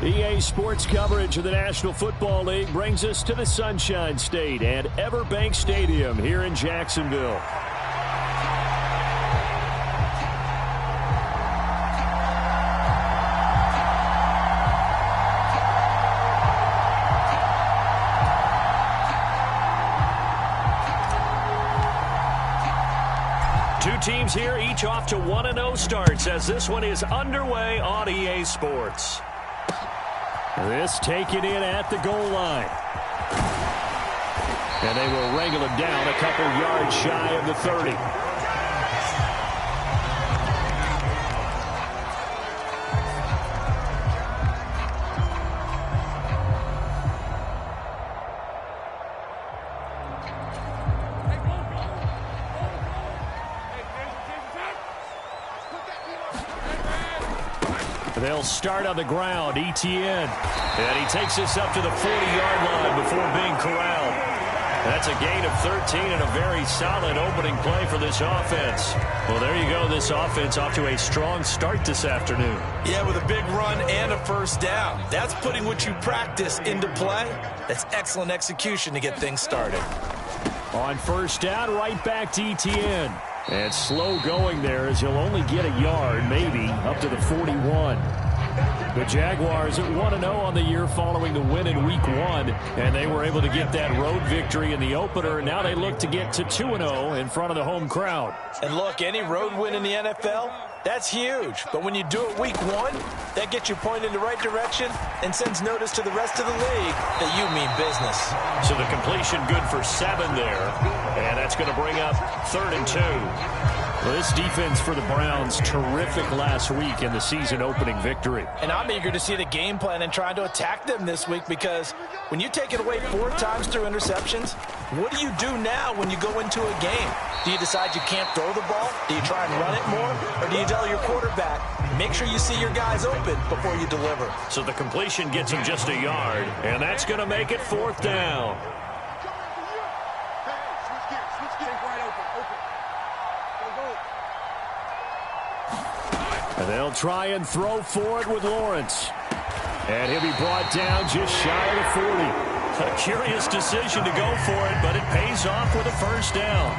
EA Sports coverage of the National Football League brings us to the Sunshine State at Everbank Stadium here in Jacksonville. Two teams here, each off to 1-0 starts as this one is underway on EA Sports. This taken in at the goal line. And they will wrangle him down a couple yards shy of the 30. They'll start on the ground, Etienne. And he takes this up to the 40-yard line before being corralled. That's a gain of 13 and a very solid opening play for this offense. Well, there you go. This offense off to a strong start this afternoon. Yeah, with a big run and a first down. That's putting what you practice into play. That's excellent execution to get things started. On first down, right back to Etienne. And slow going there as he'll only get a yard, maybe, up to the 41. The Jaguars at 1-0 on the year following the win in Week 1, and they were able to get that road victory in the opener, and now they look to get to 2-0 in front of the home crowd. And look, any road win in the NFL, that's huge. But when you do it Week 1, that gets you pointed in the right direction and sends notice to the rest of the league that you mean business. So the completion good for 7 there, and that's going to bring up 3rd and 2. Well, this defense for the Browns, terrific last week in the season-opening victory. And I'm eager to see the game plan and trying to attack them this week because when you take it away 4 times through interceptions, what do you do now when you go into a game? Do you decide you can't throw the ball? Do you try and run it more? Or do you tell your quarterback, make sure you see your guys open before you deliver? So the completion gets him just a yard, and that's going to make it 4th down. And they'll try and throw for it with Lawrence. And he'll be brought down just shy of the 40. A curious decision to go for it, but it pays off with a first down.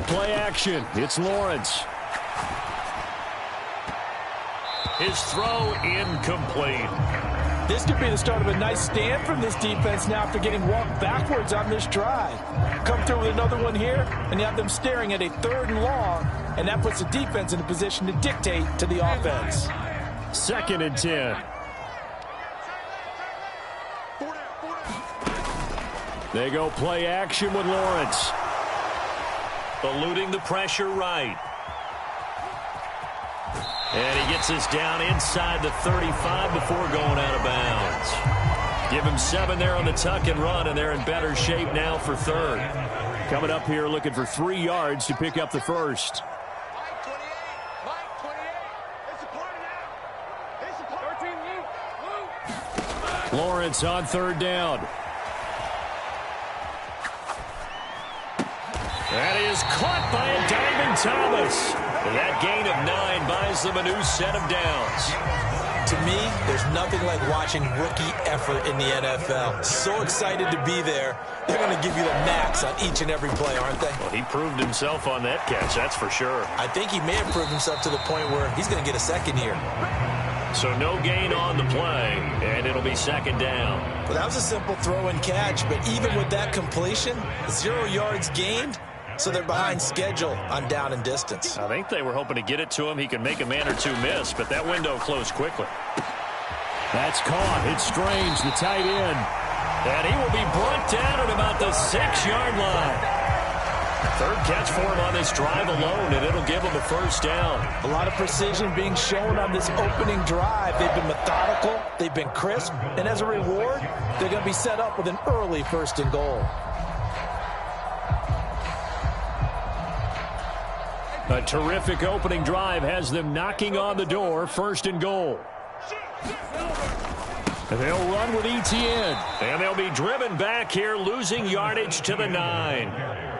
Play action. It's Lawrence. His throw incomplete. This could be the start of a nice stand from this defense now after getting walked backwards on this drive. Come through with another one here, and you have them staring at a 3rd and long, and that puts the defense in a position to dictate to the offense. 2nd and 10. They go play action with Lawrence. Eluding the pressure right. And he gets this down inside the 35 before going out of bounds. Give him 7 there on the tuck and run, and they're in better shape now for 3rd. Coming up here looking for 3 yards to pick up the first. Lawrence on 3rd down. That is caught by a diving Thomas. And that gain of 9 buys them a new set of downs. To me, there's nothing like watching rookie effort in the NFL. So excited to be there. They're going to give you the max on each and every play, aren't they? Well, he proved himself on that catch, that's for sure. I think he may have proved himself to the point where he's going to get a second here. So no gain on the play, and it'll be 2nd down. Well, that was a simple throw and catch, but even with that completion, 0 yards gained. So they're behind schedule on down and distance. I think they were hoping to get it to him. He could make a man or 2 miss, but that window closed quickly. That's caught. It's Strange, the tight end. And he will be brought down at about the 6-yard line. 3rd catch for him on this drive alone, and it'll give him a first down. A lot of precision being shown on this opening drive. They've been methodical. They've been crisp. And as a reward, they're going to be set up with an early 1st and goal. A terrific opening drive has them knocking on the door. 1st and goal. They'll run with Etienne. And they'll be driven back here, losing yardage to the 9.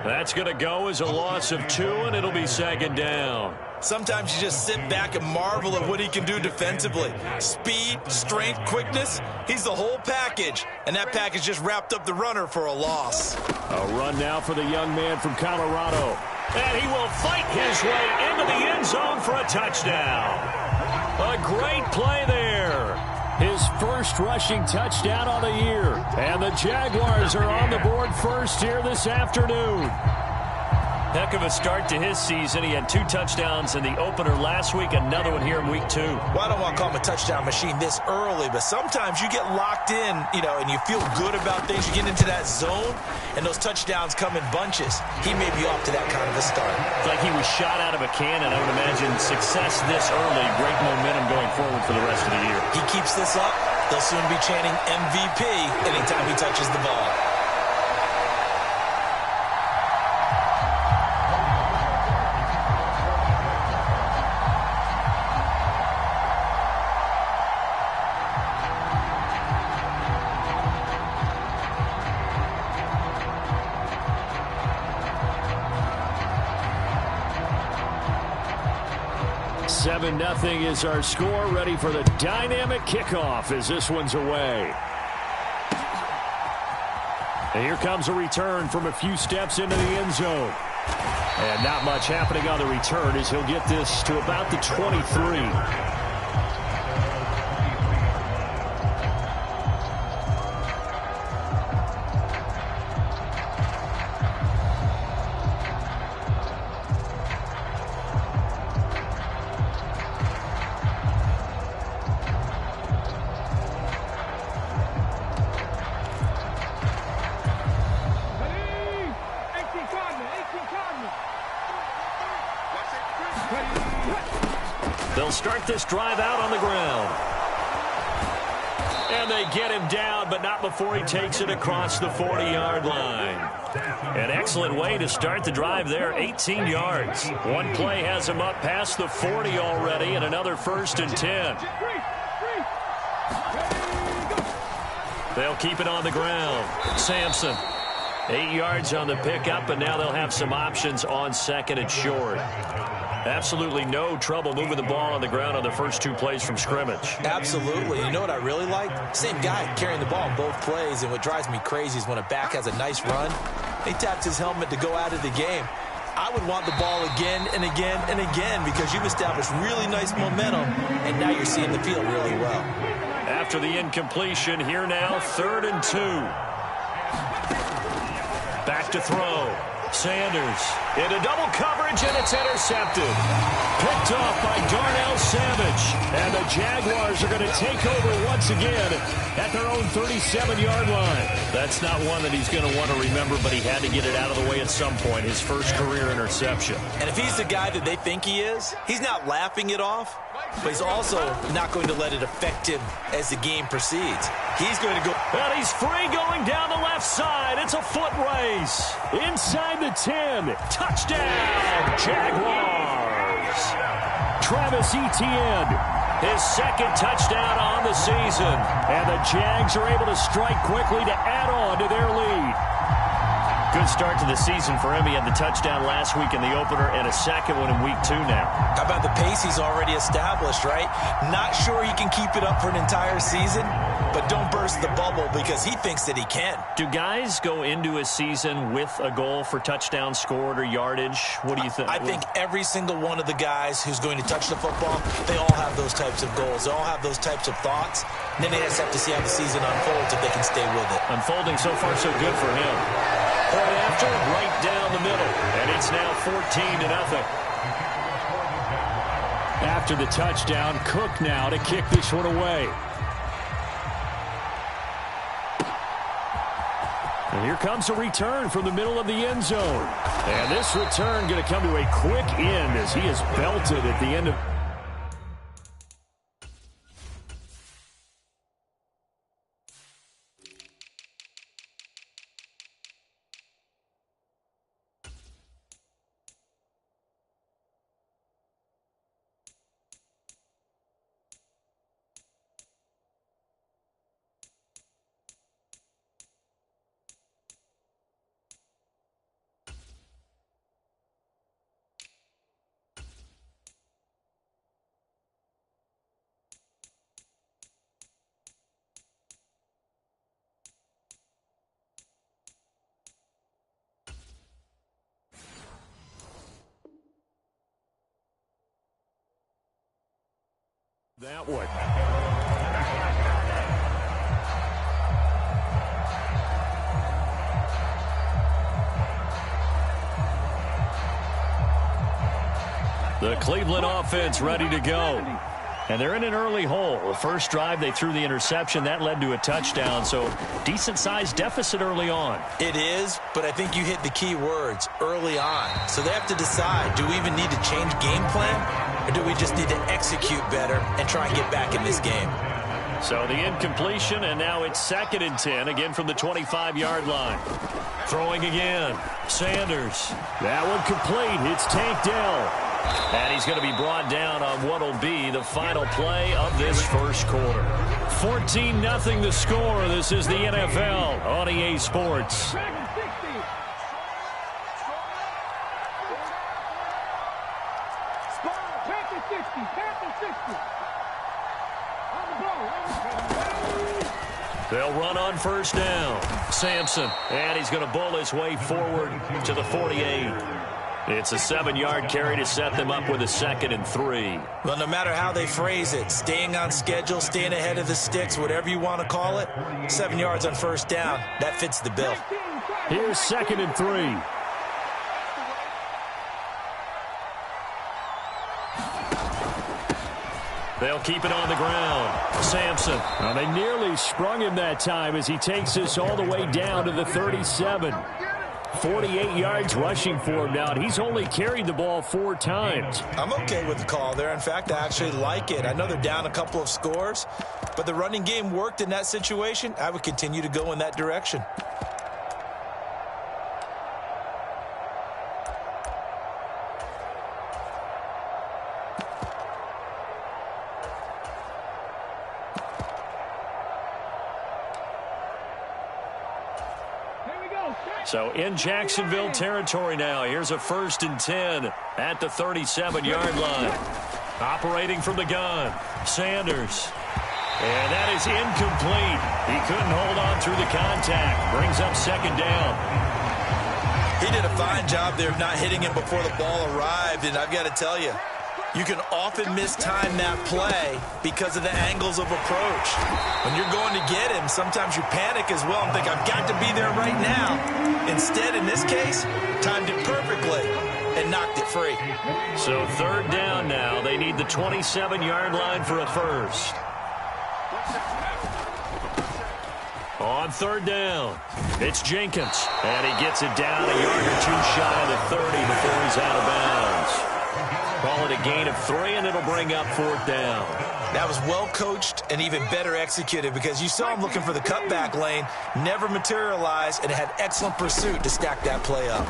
That's going to go as a loss of 2, and it'll be second down. Sometimes you just sit back and marvel at what he can do defensively. Speed, strength, quickness, he's the whole package. And that package just wrapped up the runner for a loss. A run now for the young man from Colorado. And he will fight his way into the end zone for a touchdown. A great play there. His first rushing touchdown on the year. And the Jaguars are on the board first here this afternoon. Heck of a start to his season. He had 2 touchdowns in the opener last week, another one here in week 2. Well, I don't want to call him a touchdown machine this early, but sometimes you get locked in, and you feel good about things. You get into that zone, and those touchdowns come in bunches. He may be off to that kind of a start. It's like he was shot out of a cannon. I would imagine success this early, great momentum going forward for the rest of the year. He keeps this up, they'll soon be chanting MVP anytime he touches the ball. Nothing is our score. Ready for the dynamic kickoff as this one's away. And here comes a return from a few steps into the end zone. And not much happening on the return as he'll get this to about the 23. They'll start this drive out on the ground. And they get him down, but not before he takes it across the 40-yard line. An excellent way to start the drive there, 18 yards. One play has him up past the 40 already, and another 1st and 10. They'll keep it on the ground. Sampson, 8 yards on the pickup, and now they'll have some options on 2nd and short. Absolutely no trouble moving the ball on the ground on the first 2 plays from scrimmage. Absolutely. You know what I really like? Same guy carrying the ball in both plays, and what drives me crazy is when a back has a nice run, he taps his helmet to go out of the game. I would want the ball again and again and again because you've established really nice momentum, and now you're seeing the field really well. After the incompletion, here now, 3rd and 2. Back to throw. Sanders into double coverage, and it's intercepted. Picked off by Darnell Savage. And the Jaguars are going to take over once again at their own 37-yard line. That's not one that he's going to want to remember, but he had to get it out of the way at some point, his first career interception. And if he's the guy that they think he is, he's not laughing it off, but he's also not going to let it affect him as the game proceeds. He's going to go. And he's free going down the left side. It's a foot race. Inside the 10. Touchdown, Jaguars. Travis Etienne, his 2nd touchdown on the season. And the Jags are able to strike quickly to add on to their lead. Good start to the season for him. He had the touchdown last week in the opener and a 2nd one in week 2 now. How about the pace he's already established, right? Not sure he can keep it up for an entire season, but don't burst the bubble because he thinks that he can. Do guys go into a season with a goal for touchdowns scored or yardage? What do you think? I think every single one of the guys who's going to touch the football, they all have those types of goals. They all have those types of thoughts. And then they just have to see how the season unfolds if they can stay with it. Unfolding so far so good for him. Point after, right down the middle. And it's now 14-0. After the touchdown, Cook now to kick this one away. And here comes a return from the middle of the end zone. And this return going to come to a quick end as he is belted at the end of... That one. The Cleveland offense ready to go. And they're in an early hole. The first drive, they threw the interception. That led to a touchdown, so decent-sized deficit early on. It is, but I think you hit the key words, early on. So they have to decide, do we even need to change game plan, or do we just need to execute better and try and get back in this game? So the incompletion, and now it's 2nd and 10, again from the 25-yard line. Throwing again, Sanders. That one complete. It's Tank Dell. And he's going to be brought down on what will be the final play of this first quarter. 14-0 the score. This is the NFL on EA Sports. They'll run on first down. Sampson, and he's going to bowl his way forward to the 48. It's a 7-yard carry to set them up with a 2nd and 3. Well, no matter how they phrase it, staying on schedule, staying ahead of the sticks, whatever you want to call it, 7 yards on first down, that fits the bill. Here's 2nd and 3. They'll keep it on the ground. Sampson. Well, they nearly sprung him that time as he takes this all the way down to the 37. 48 yards rushing for him now, and he's only carried the ball 4 times. I'm okay with the call there. In fact, I actually like it. I know they're down a couple of scores, but the running game worked in that situation. I would continue to go in that direction. So in Jacksonville territory now. Here's a 1st and 10 at the 37-yard line. Operating from the gun, Sanders. And that is incomplete. He couldn't hold on through the contact. Brings up 2nd down. He did a fine job there of not hitting him before the ball arrived, and I've got to tell you, you can often mistime that play because of the angles of approach. When you're going to get him, sometimes you panic as well and think, I've got to be there right now. Instead, in this case, timed it perfectly and knocked it free. So 3rd down now. They need the 27-yard line for a first. On 3rd down, it's Jenkins. And he gets it down a yard or 2 shy of the 30 before he's out of bounds. Call it a gain of 3, and it'll bring up 4th down. That was well coached and even better executed because you saw him looking for the cutback lane, never materialized, and had excellent pursuit to stack that play up.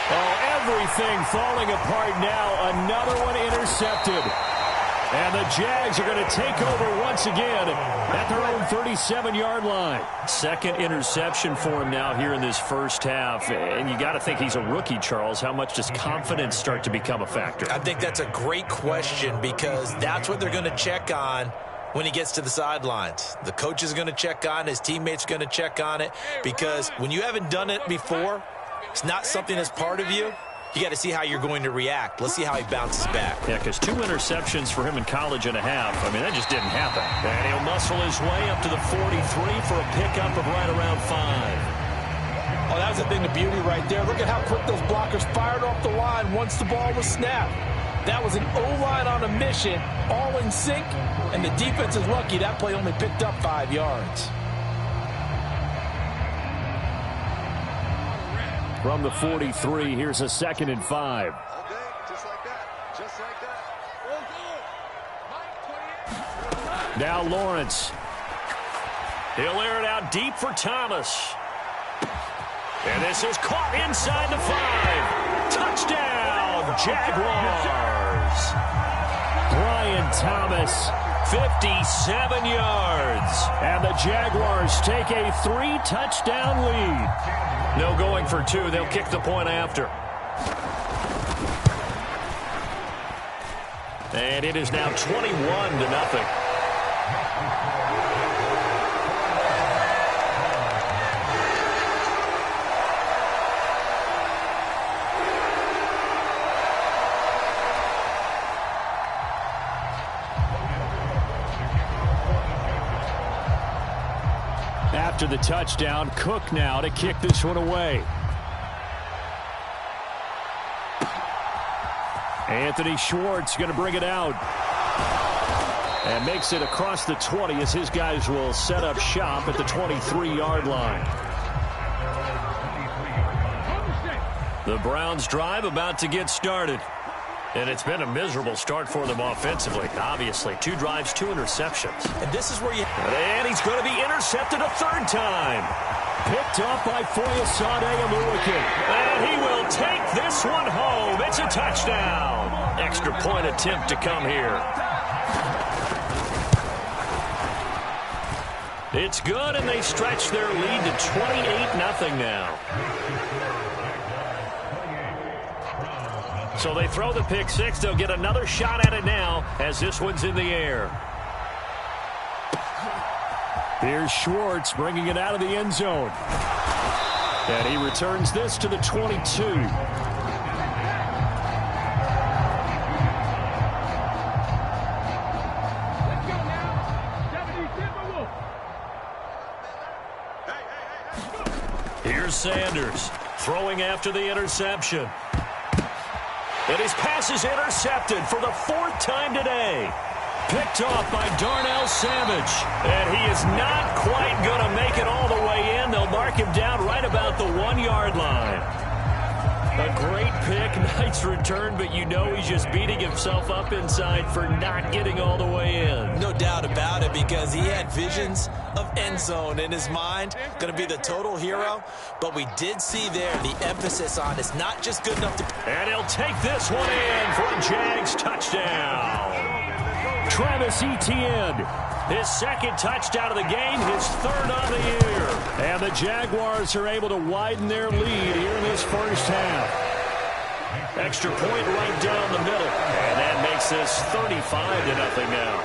Oh, everything falling apart now. Another one intercepted. And the Jags are going to take over once again at their own 37-yard line. 2nd interception for him now here in this first half. And you got to think he's a rookie, Charles. How much does confidence start to become a factor? I think that's a great question because that's what they're going to check on when he gets to the sidelines. The coach is going to check on, his teammates are going to check on it because when you haven't done it before, it's not something that's part of you. You got to see how you're going to react. Let's see how he bounces back. Yeah, because 2 interceptions for him in college and a half. I mean, that just didn't happen. And he'll muscle his way up to the 43 for a pickup of right around 5. Oh, that was the thing, the beauty right there. Look at how quick those blockers fired off the line once the ball was snapped. That was an O-line on a mission, all in sync, and the defense is lucky that play only picked up 5 yards. From the 43, here's a 2nd and 5. Okay, just like that. Just like that. Now Lawrence. He'll air it out deep for Thomas. And this is caught inside the 5. Touchdown, Jaguars. Brian Thomas. 57 yards. And the Jaguars take a 3-touchdown lead. No going for 2. They'll kick the point after. And it is now 21-0. After the touchdown, Cook now to kick this one away. Anthony Schwartz going to bring it out. And makes it across the 20 as his guys will set up shop at the 23-yard line. The Browns drive about to get started. And it's been a miserable start for them offensively, obviously. 2 drives, 2 interceptions. And this is where you... And he's going to be intercepted a 3rd time. Picked up by Foyesade Amuakin. And he will take this one home. It's a touchdown. Extra point attempt to come here. It's good, and they stretch their lead to 28-0 now. So they throw the pick 6. They'll get another shot at it now as this one's in the air. Here's Schwartz bringing it out of the end zone. And he returns this to the 22. Here's Sanders throwing after the interception. And his pass is intercepted for the 4th time today. Picked off by Darnell Savage. And he is not quite going to make it all the way in. They'll mark him down right about the 1-yard line. A great pick, nice return, but you know he's just beating himself up inside for not getting all the way in. No doubt about it, because he had visions of end zone in his mind. Going to be the total hero. But we did see there the emphasis on it's not just good enough to... And he'll take this one in for a Jags touchdown. Travis Etienne. His 2nd touchdown of the game, his 3rd on the year. And the Jaguars are able to widen their lead here in this first half. Extra point right down the middle. And that makes this 35-0 now.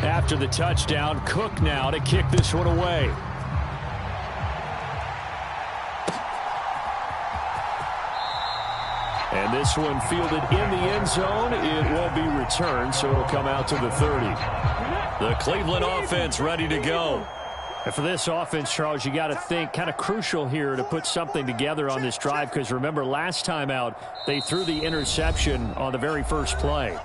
After the touchdown, Cook now to kick this one away. And this one fielded in the end zone. It won't be returned, so it'll come out to the 30. The Cleveland offense ready to go. And for this offense, Charles, you got to think kind of crucial here to put something together on this drive, because remember last time out they threw the interception on the very first play.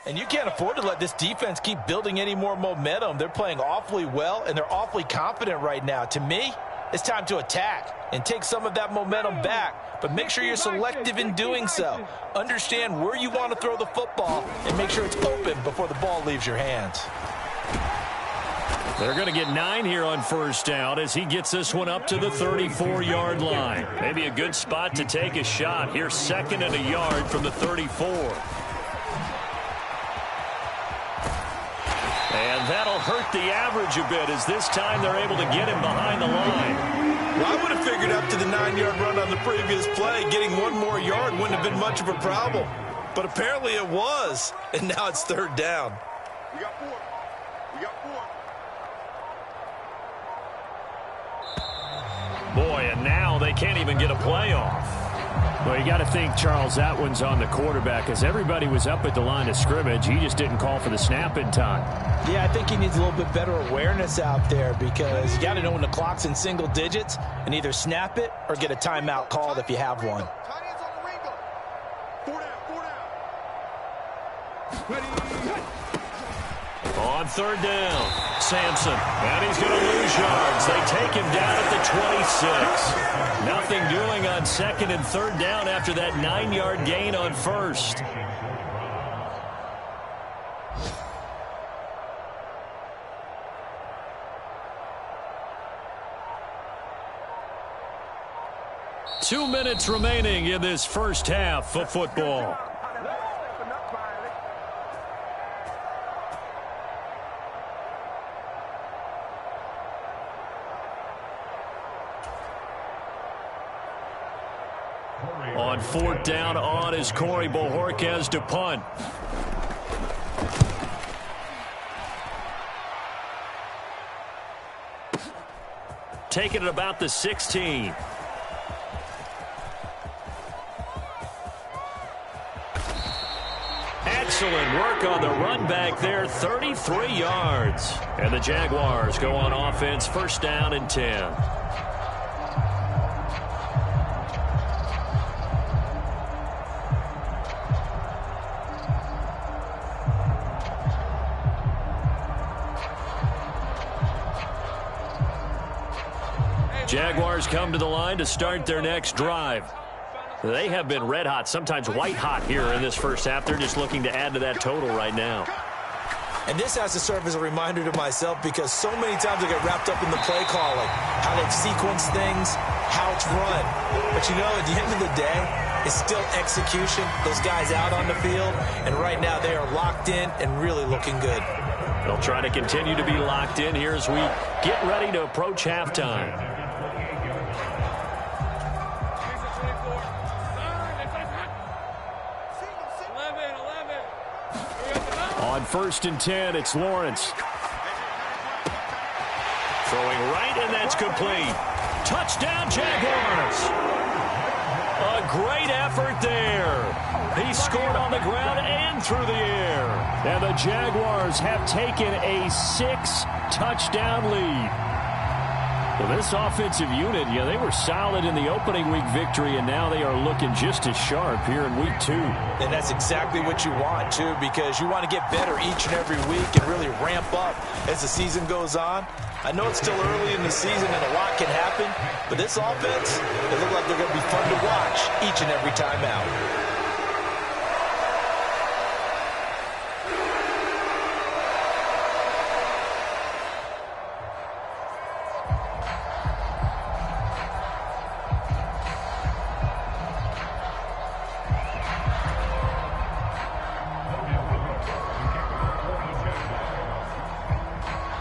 And you can't afford to let this defense keep building any more momentum. They're playing awfully well, and they're awfully confident right now. To me, it's time to attack and take some of that momentum back. But make sure you're selective in doing so. Understand where you want to throw the football and make sure it's open before the ball leaves your hands. They're going to get 9 here on first down as he gets this one up to the 34-yard line. Maybe a good spot to take a shot. Here's 2nd and a yard from the 34. And that'll hurt the average a bit as this time they're able to get him behind the line. Well, I would have figured up to the 9-yard run on the previous play. Getting 1 more yard wouldn't have been much of a problem. But apparently it was. And now it's 3rd down. We got 4. We got 4. Boy, and now they can't even get a play off. Well, you got to think, Charles, that one's on the quarterback because everybody was up at the line of scrimmage. He just didn't call for the snap in time. Yeah, I think he needs a little bit better awareness out there because you got to know when the clock's in single digits and either snap it or get a timeout called if you have one. Tight ends on the Ringo. 4 down, 4 down. On 3rd down, Sampson. And he's going to lose yards. They take him down at the 26. Nothing doing on 2nd and 3rd down after that 9-yard gain on 1st. Two minutes remaining in this first half of football. On 4th down, on is Corey Bojorquez to punt. Taking it about the 16. Excellent work on the run back there, 33 yards. And the Jaguars go on offense, 1st down and 10. Jaguars come to the line to start their next drive. They have been red hot, sometimes white hot here in this first half. They're just looking to add to that total right now. And this has to serve as a reminder to myself because so many times I get wrapped up in the play calling, how they sequence things, how it's run. But you know, at the end of the day, it's still execution. Those guys out on the field, and right now they are locked in and really looking good. They'll try to continue to be locked in here as we get ready to approach halftime. On 1st and 10, it's Lawrence. Throwing right, and that's complete. Touchdown, Jaguars. A great effort there. He scored on the ground and through the air. And the Jaguars have taken a 6-touchdown lead. Well, this offensive unit, yeah, they were solid in the opening week victory, and now they are looking just as sharp here in week 2. And that's exactly what you want, too, because you want to get better each and every week and really ramp up as the season goes on. I know it's still early in the season and a lot can happen, but this offense, they look like they're going to be fun to watch each and every time out.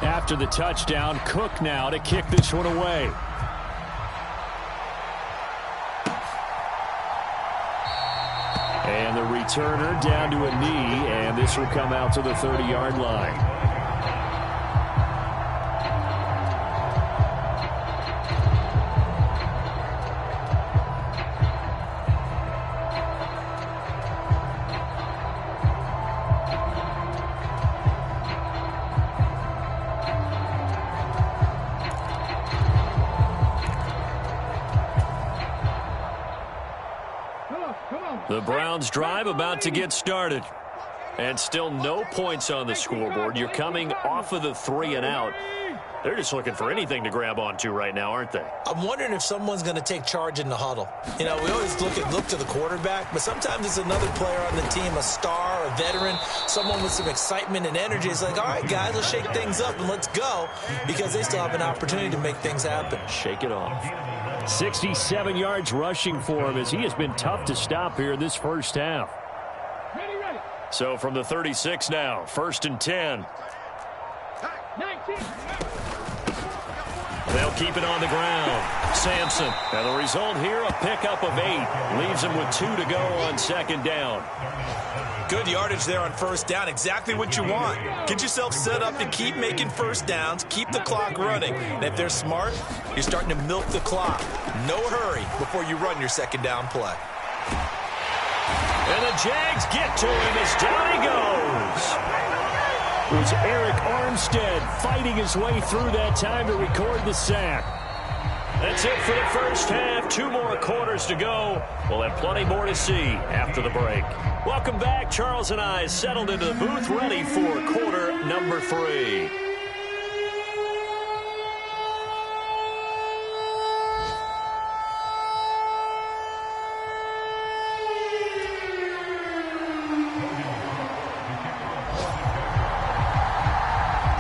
After the touchdown, Cook now to kick this one away. And the returner down to a knee, and this will come out to the 30-yard line. The Browns drive about to get started. And still no points on the scoreboard. You're coming off of the 3 and out. They're just looking for anything to grab onto right now, aren't they? I'm wondering if someone's going to take charge in the huddle. You know, we always look to the quarterback, but sometimes it's another player on the team, a star, a veteran, someone with some excitement and energy. It's like, all right, guys, let's shake things up and let's go, because they still have an opportunity to make things happen. Shake it off. 67 yards rushing for him as he has been tough to stop here in this first half. So from the 36 now, 1st and 10. 19. They'll keep it on the ground. Sampson. And the result here, a pickup of 8. Leaves him with 2 to go on 2nd down. Good yardage there on 1st down. Exactly what you want. Get yourself set up to keep making 1st downs. Keep the clock running. And if they're smart, you're starting to milk the clock. No hurry before you run your 2nd down play. And the Jags get to him as down he goes. It was Eric Armstead fighting his way through that time to record the sack. That's it for the first half. 2 more quarters to go. We'll have plenty more to see after the break. Welcome back. Charles and I settled into the booth, ready for quarter number 3.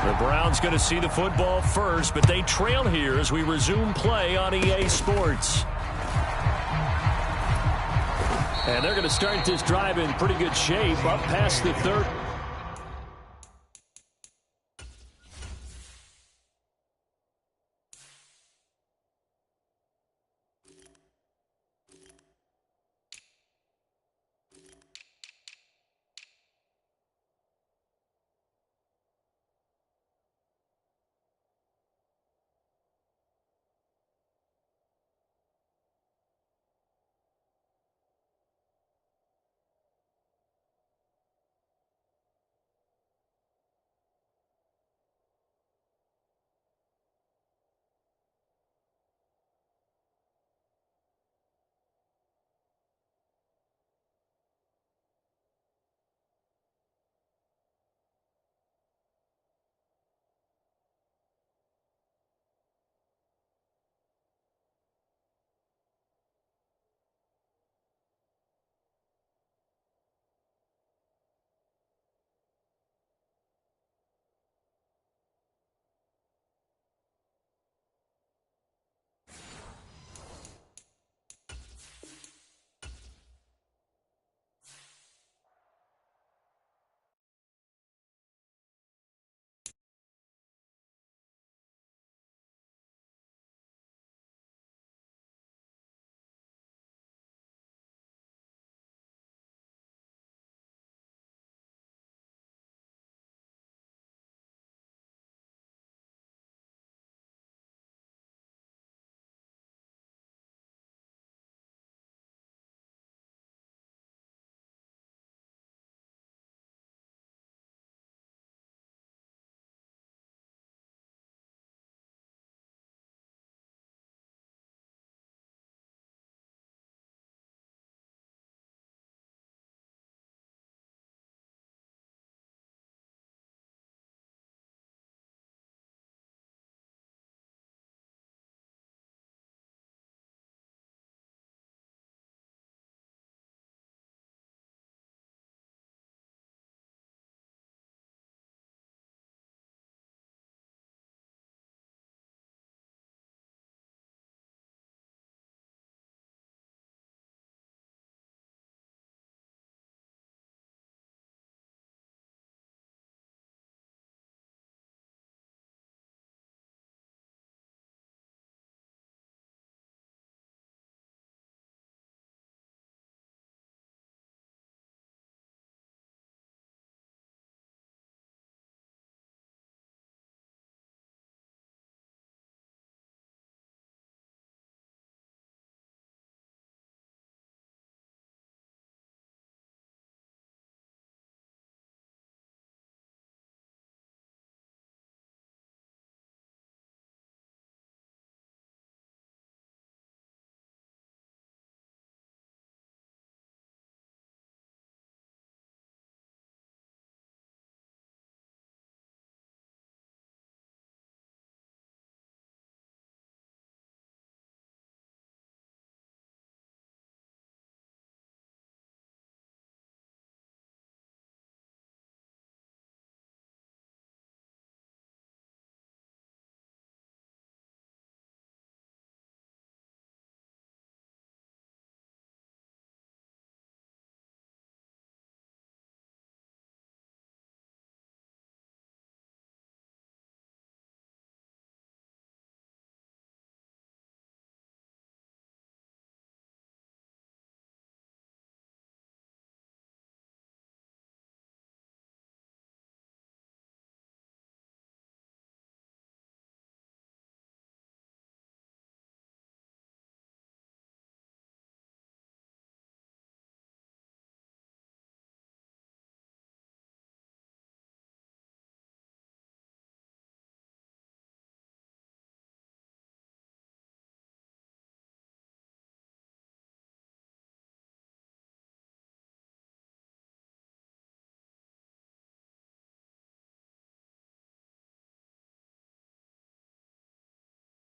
The Browns going to see the football first, but they trail here as we resume play on EA Sports. And they're going to start this drive in pretty good shape up past the 3rd.